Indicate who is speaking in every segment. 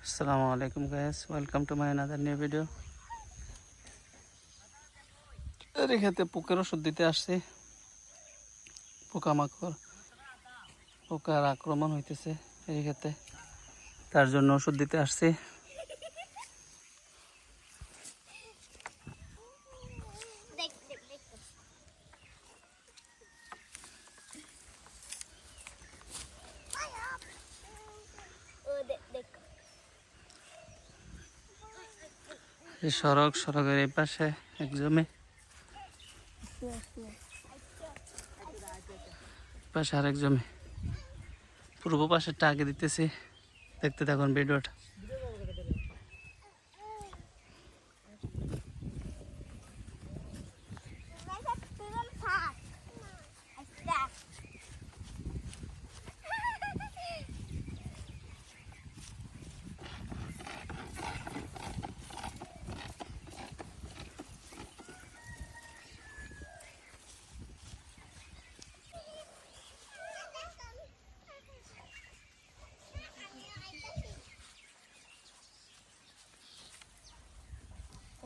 Speaker 1: আসসালামু আলাইকুম guys, welcome to my another new video. এর খেতে পোকার ওষুধ দিতে আসছি। পোকামাকড় পোকার আক্রমণ হইতেছে এই খেতে, তার জন্য ওষুধ দিতে আসছি। সড়কের এই পাশে এক জমি, পাশে আরেক জমি, পূর্ব পাশেরটা আগে দিতেছি, দেখতে থাকুন ভিডিওটা।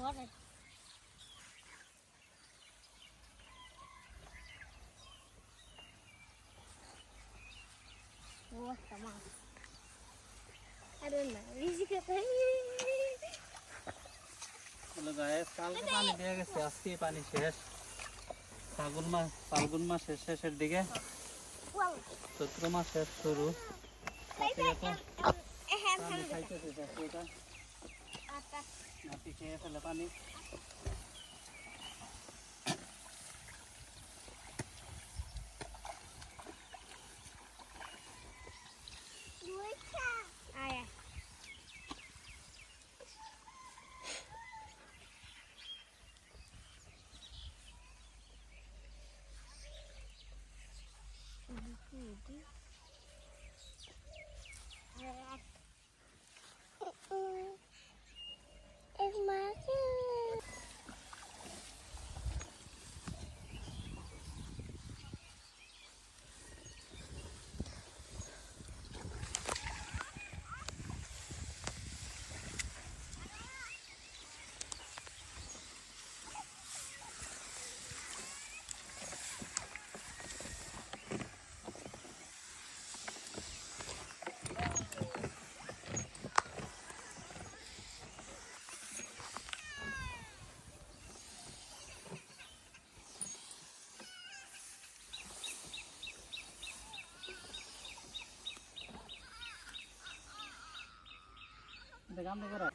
Speaker 2: What? What the mom? I don't know.
Speaker 1: Hello guys, কালকে পানি দিয়ে গেছে, আজকে পানি শেষ। ফাল্গুন মাসের শেষের দিকে, চৈত্র মাসের শুরু। পানি খাইতেছে চাষিরা, মাটি খেয়ে ফেলে পানি।
Speaker 2: It's my turn.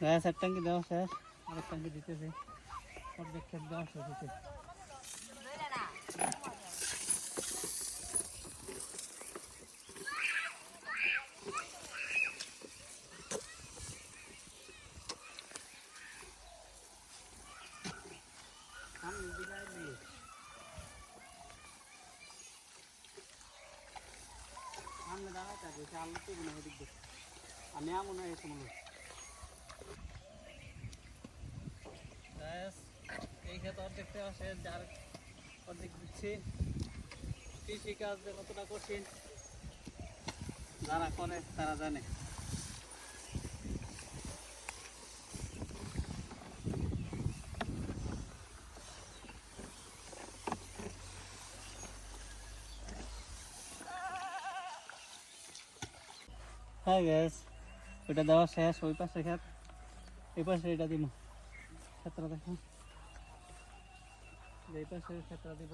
Speaker 1: গ্যাস এক ট্যাঙ্কি দেওয়া শেষ, আরেক ট্যাঙ্কি দিতেছে, অর্ধেক ক্ষেত দেওয়া শেষ হচ্ছে। আমি এমন হয়েছে মনে হয়। এই ক্ষেত অর্ধেক দেওয়া শেষ, যার অর্ধেক দিচ্ছি। কৃষিকাজ যে কতটা কঠিন যারা করে তারা জানে। হ্যাঁ গ্যাস, ওইটা দেওয়া শেষ। ওই পাশে ক্ষেত, এই পাশে এটা দিব, ক্ষেত্রে দেখো, এই পাশে ক্ষেত্রে দিব।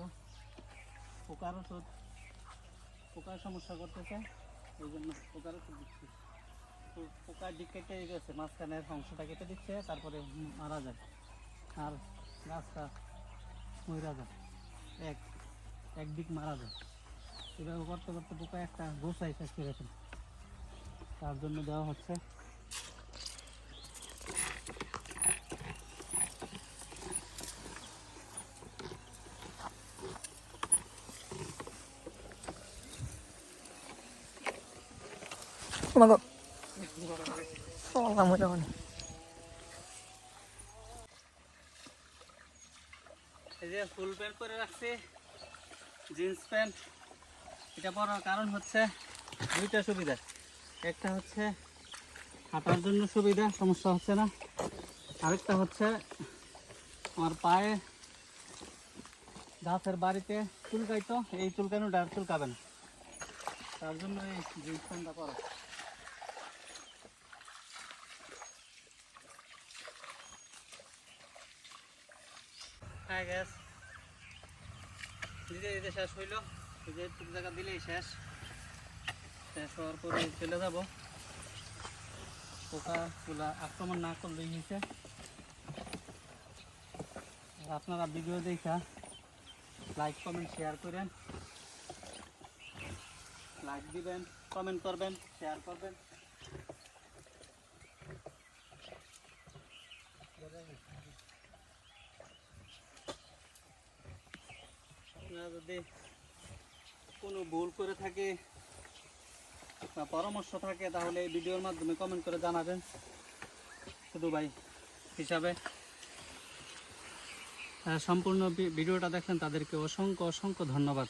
Speaker 1: পোকার ওষুধ, পোকার সমস্যা করতেছে, এই জন্য পোকার ওষুধ দিচ্ছি। পোকার দিক কেটে গেছে, মাঝখানের অংশটা কেটে দিচ্ছে, তারপরে মারা যায় আর গাছটা মরা যায়, একদিক মারা যায়। এভাবে করতে করতে পোকা একটা গোছাই শেষ করে গেছে, তার জন্য দেওয়া হচ্ছে। এই যে ফুল প্যান্ট পরে রাখছি, জিন্স প্যান্ট। এটা পরার কারণ হচ্ছে দুইটা সুবিধা। একটা হচ্ছে হাঁটার জন্য সুবিধা, সমস্যা হচ্ছে না। আরেকটা হচ্ছে আমার পায়ে গাছের বাড়িতে চুলকাইতো, এই চুলকানোটা আর চুলকাবে না, তার জন্য এই জিন্স প্যান্টটা পরা। হ্যাঁ গ্যাস দিতে দিতে শেষ হইলো, এই যে একটু জায়গা দিলেই শেষ। শেষ হওয়ার পরে চলে যাব, পোকাগুলা আক্রমণ না করলেই হয়েছে। আপনারা ভিডিও দেখা লাইক কমেন্ট শেয়ার করেন, লাইক দিবেন, কমেন্ট করবেন, শেয়ার করবেন। আপনারা যদি কোনো ভুল করে থাকে বা পরামর্শ থাকে তাহলে এই ভিডিওর মাধ্যমে কমেন্ট করে জানাবেন। শুধু ভাই হিসাবে সম্পূর্ণ ভিডিওটা দেখেন তাদেরকে অসংখ্য অসংখ্য ধন্যবাদ।